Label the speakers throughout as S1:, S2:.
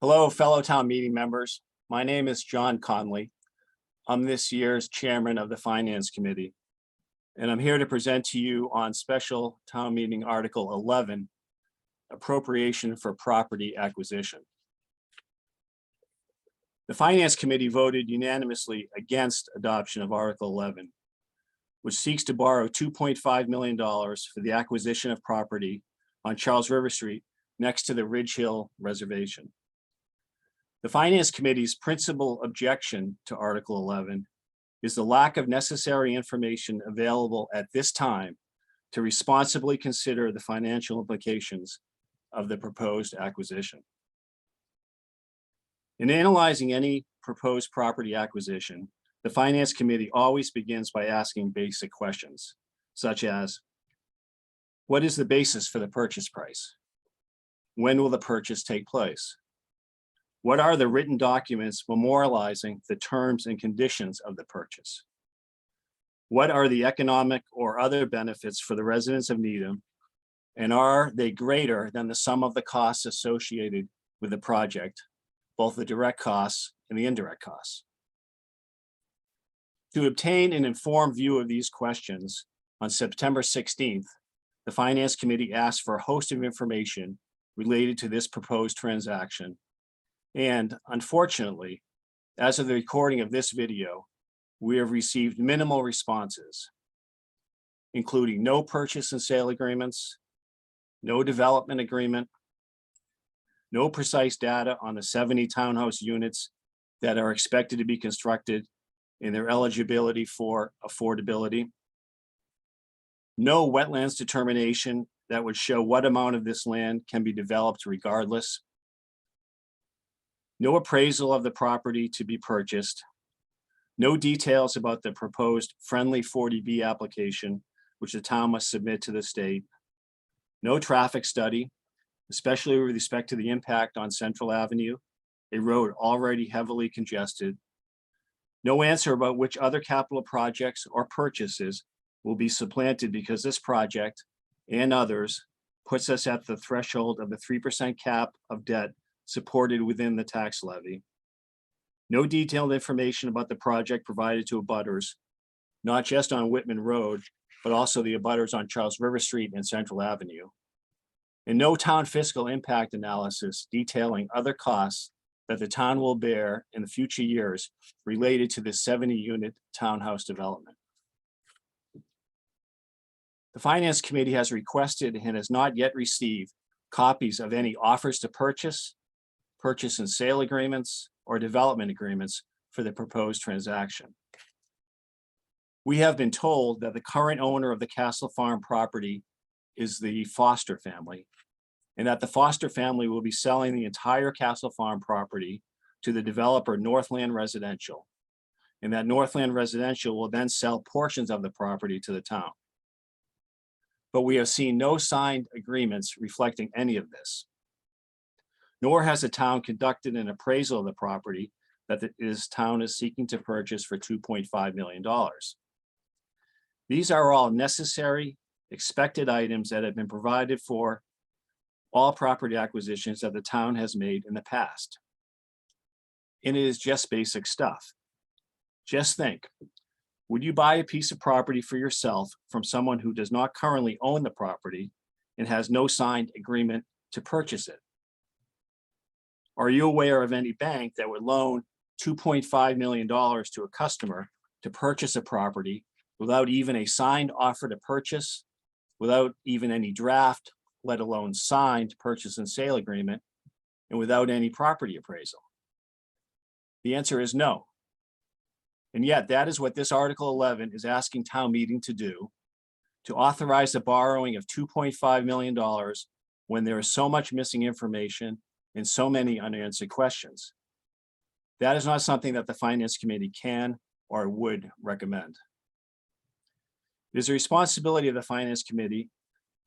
S1: Hello, fellow town meeting members. My name is John Conley. I'm this year's chairman of the Finance Committee, and I'm here to present to you on special town meeting Article 11, appropriation for property acquisition. The Finance Committee voted unanimously against adoption of Article 11, which seeks to borrow $2.5 million for the acquisition of property on Charles River Street next to the Ridge Hill Reservation. The Finance Committee's principal objection to Article 11 is the lack of necessary information available at this time to responsibly consider the financial implications of the proposed acquisition. In analyzing any proposed property acquisition, the Finance Committee always begins by asking basic questions, such as, what is the basis for the purchase price? When will the purchase take place? What are the written documents memorializing the terms and conditions of the purchase? What are the economic or other benefits for the residents of Needham? And are they greater than the sum of the costs associated with the project, both the direct costs and the indirect costs? To obtain an informed view of these questions, on September 16th, the Finance Committee asked for a host of information related to this proposed transaction. And unfortunately, as of the recording of this video, we have received minimal responses, including no purchase and sale agreements, no development agreement, no precise data on the 70 townhouse units that are expected to be constructed and their eligibility for affordability, no wetlands determination that would show what amount of this land can be developed regardless, no appraisal of the property to be purchased, no details about the proposed friendly 40B application, which the town must submit to the state, no traffic study, especially with respect to the impact on Central Avenue, a road already heavily congested, no answer about which other capital projects or purchases will be supplanted because this project and others puts us at the threshold of the 3% cap of debt supported within the tax levy. No detailed information about the project provided to abutters, not just on Whitman Road, but also the abutters on Charles River Street and Central Avenue. And no town fiscal impact analysis detailing other costs that the town will bear in the future years related to this 70-unit townhouse development. The Finance Committee has requested and has not yet received copies of any offers to purchase and sale agreements, or development agreements for the proposed transaction. We have been told that the current owner of the Castle Farm property is the Foster family, and that the Foster family will be selling the entire Castle Farm property to the developer Northland Residential, and that Northland Residential will then sell portions of the property to the town. But we have seen no signed agreements reflecting any of this. Nor has the town conducted an appraisal of the property that this town is seeking to purchase for $2.5 million. These are all necessary, expected items that have been provided for all property acquisitions that the town has made in the past. And it is just basic stuff. Just think, would you buy a piece of property for yourself from someone who does not currently own the property and has no signed agreement to purchase it? Are you aware of any bank that would loan $2.5 million to a customer to purchase a property without even a signed offer to purchase, without even any draft, let alone signed purchase and sale agreement, and without any property appraisal? The answer is no. And yet that is what this Article 11 is asking town meeting to do, to authorize the borrowing of $2.5 million when there is so much missing information and so many unanswered questions. That is not something that the Finance Committee can or would recommend. It is the responsibility of the Finance Committee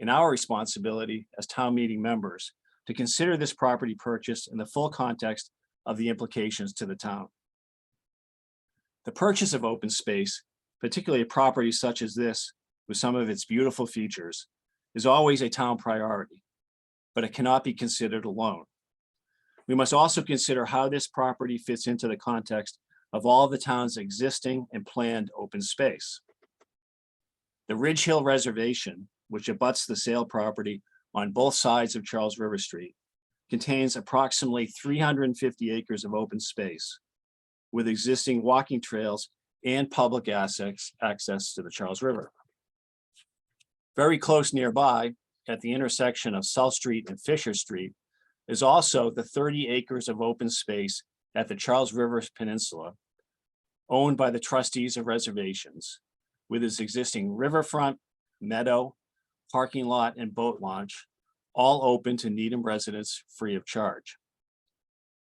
S1: and our responsibility as town meeting members to consider this property purchase in the full context of the implications to the town. The purchase of open space, particularly a property such as this with some of its beautiful features, is always a town priority, but it cannot be considered alone. We must also consider how this property fits into the context of all the town's existing and planned open space. The Ridge Hill Reservation, which abuts the sale property on both sides of Charles River Street, contains approximately 350 acres of open space with existing walking trails and public access to the Charles River. Very close nearby, at the intersection of South Street and Fisher Street, is also the 30 acres of open space at the Charles River Peninsula, owned by the trustees of reservations, with its existing riverfront, meadow, parking lot, and boat launch, all open to Needham residents free of charge.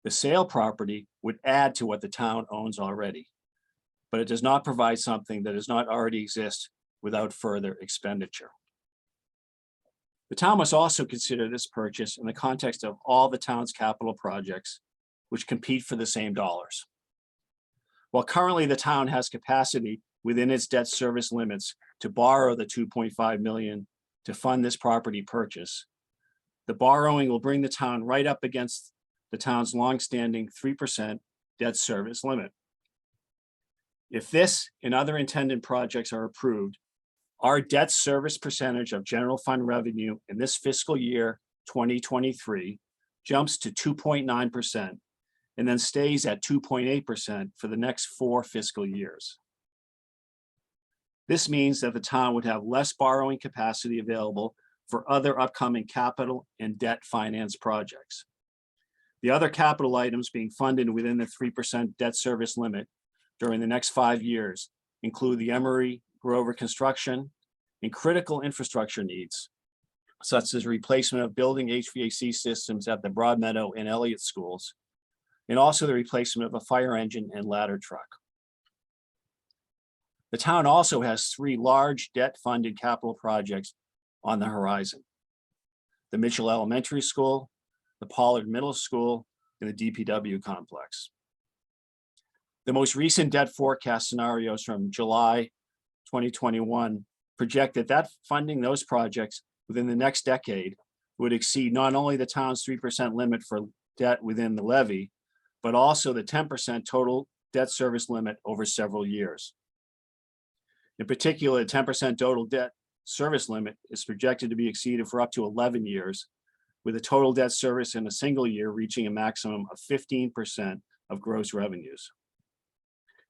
S1: The sale property would add to what the town owns already, but it does not provide something that does not already exist without further expenditure. The town must also consider this purchase in the context of all the town's capital projects, which compete for the same dollars. While currently the town has capacity within its debt service limits to borrow the $2.5 million to fund this property purchase, the borrowing will bring the town right up against the town's longstanding 3% debt service limit. If this and other intended projects are approved, our debt service percentage of general fund revenue in this fiscal year 2023 jumps to 2.9% and then stays at 2.8% for the next 4 fiscal years. This means that the town would have less borrowing capacity available for other upcoming capital and debt finance projects. The other capital items being funded within the 3% debt service limit during the next 5 years include the Emery Grover construction and critical infrastructure needs, such as replacement of building HVAC systems at the Broadmeadow and Elliott schools, and also the replacement of a fire engine and ladder truck. The town also has 3 large debt-funded capital projects on the horizon: the Mitchell Elementary School, the Pollard Middle School, and the DPW complex. The most recent debt forecast scenarios from July 2021 project that funding those projects within the next decade would exceed not only the town's 3% limit for debt within the levy, but also the 10% total debt service limit over several years. In particular, the 10% total debt service limit is projected to be exceeded for up to 11 years, with a total debt service in a single year reaching a maximum of 15% of gross revenues.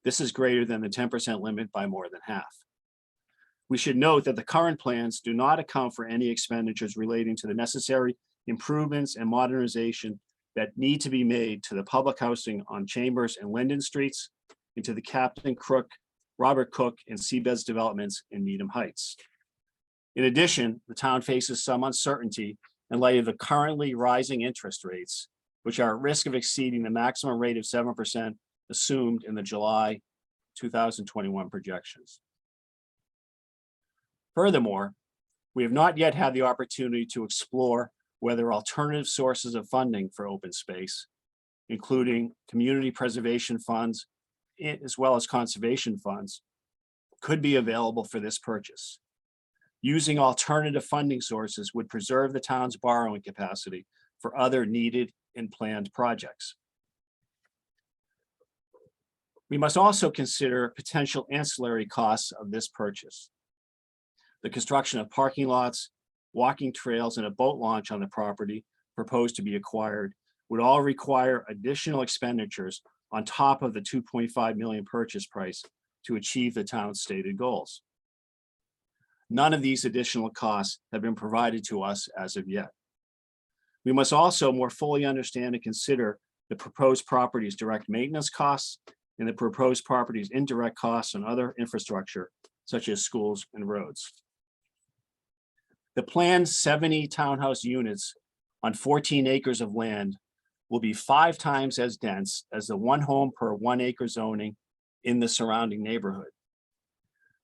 S1: This is greater than the 10% limit by more than half. We should note that the current plans do not account for any expenditures relating to the necessary improvements and modernization that need to be made to the public housing on Chambers and Linden Streets, and to the Captain Crook, Robert Cook, and Seabeds developments in Needham Heights. In addition, the town faces some uncertainty in light of the currently rising interest rates, which are at risk of exceeding the maximum rate of 7% assumed in the July 2021 projections. Furthermore, we have not yet had the opportunity to explore whether alternative sources of funding for open space, including community preservation funds, as well as conservation funds, could be available for this purchase. Using alternative funding sources would preserve the town's borrowing capacity for other needed and planned projects. We must also consider potential ancillary costs of this purchase. The construction of parking lots, walking trails, and a boat launch on the property proposed to be acquired would all require additional expenditures on top of the $2.5 million purchase price to achieve the town's stated goals. None of these additional costs have been provided to us as of yet. We must also more fully understand and consider the proposed property's direct maintenance costs and the proposed property's indirect costs on other infrastructure, such as schools and roads. The planned 70 townhouse units on 14 acres of land will be 5 times as dense as the 1 home per 1 acre zoning in the surrounding neighborhood.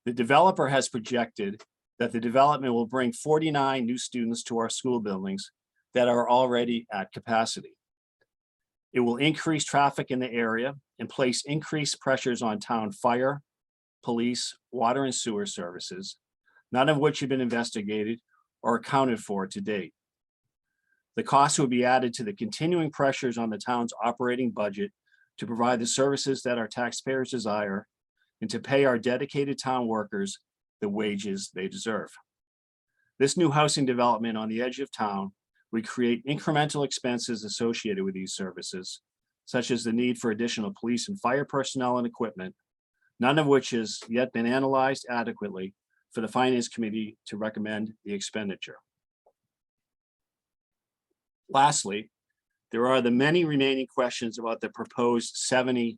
S1: The developer has projected that the development will bring 49 new students to our school buildings that are already at capacity. It will increase traffic in the area and place increased pressures on town fire, police, water, and sewer services, none of which have been investigated or accounted for to date. The cost would be added to the continuing pressures on the town's operating budget to provide the services that our taxpayers desire and to pay our dedicated town workers the wages they deserve. This new housing development on the edge of town would create incremental expenses associated with these services, such as the need for additional police and fire personnel and equipment, none of which has yet been analyzed adequately for the Finance Committee to recommend the expenditure. Lastly, there are the many remaining questions about the proposed 70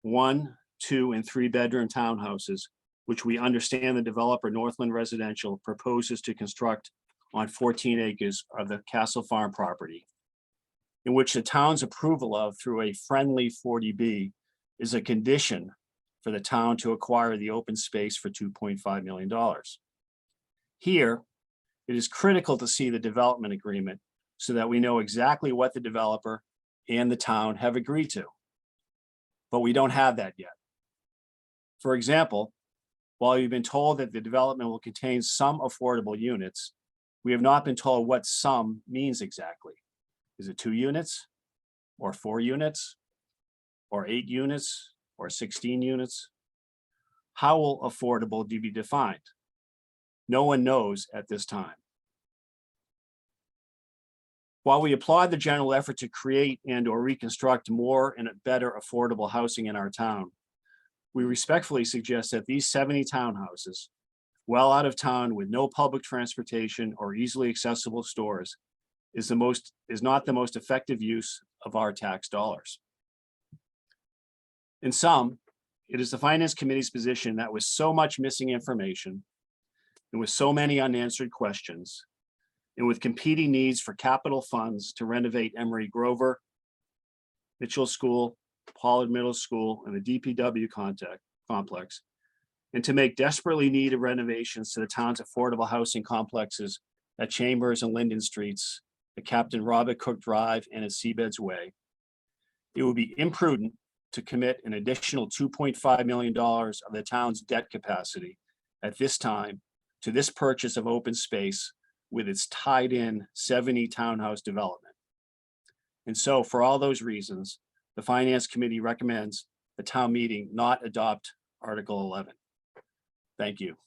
S1: 1, 2, and 3-bedroom townhouses, which we understand the developer Northland Residential proposes to construct on 14 acres of the Castle Farm property, in which the town's approval of through a friendly 40B is a condition for the town to acquire the open space for $2.5 million. Here, it is critical to see the development agreement so that we know exactly what the developer and the town have agreed to. But we don't have that yet. For example, while you've been told that the development will contain some affordable units, we have not been told what some means exactly. Is it 2 units, or 4 units, or 8 units, or 16 units? How will affordable be defined? No one knows at this time. While we applaud the general effort to create and or reconstruct more and better affordable housing in our town, we respectfully suggest that these 70 townhouses, well out of town with no public transportation or easily accessible stores, is not the most effective use of our tax dollars. In sum, it is the Finance Committee's position that with so much missing information and with so many unanswered questions, and with competing needs for capital funds to renovate Emery Grover, Mitchell School, Pollard Middle School, and the DPW complex, and to make desperately needed renovations to the town's affordable housing complexes at Chambers and Linden Streets, at Captain Robert Cook Drive, and at Seabeds Way, it would be imprudent to commit an additional $2.5 million of the town's debt capacity at this time to this purchase of open space with its tied-in 70 townhouse development. And so for all those reasons, the Finance Committee recommends the town meeting not adopt Article 11. Thank you.